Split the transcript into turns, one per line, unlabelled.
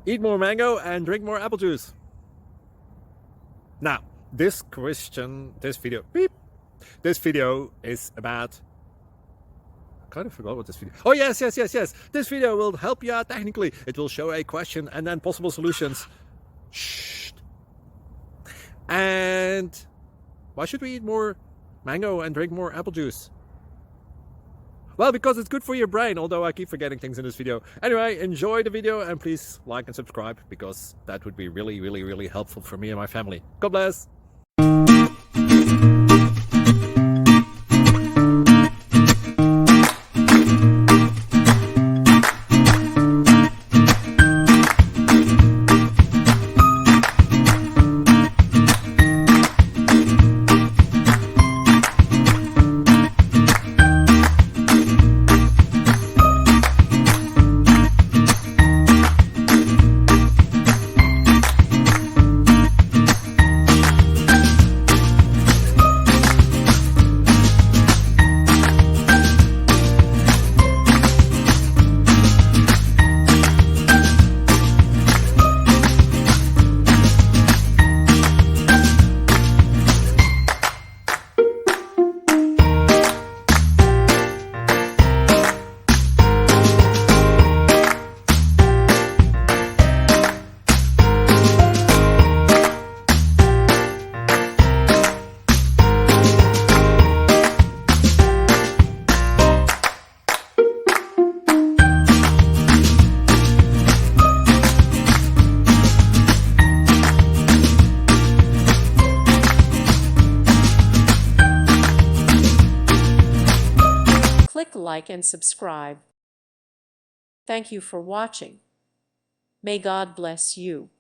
Eat more mango and drink more apple juice. Now, this video is about, I kind of forgot what this video. Oh, yes. This video will help you out technically. It will show a question and then possible solutions. Shh. And why should we eat more mango and drink more apple juice? Well, because it's good for your brain, although I keep forgetting things in this video. Anyway, enjoy the video and please like and subscribe, because that would be really helpful for me and my family. God bless!
Click like and subscribe. Thank you for watching. May God bless you.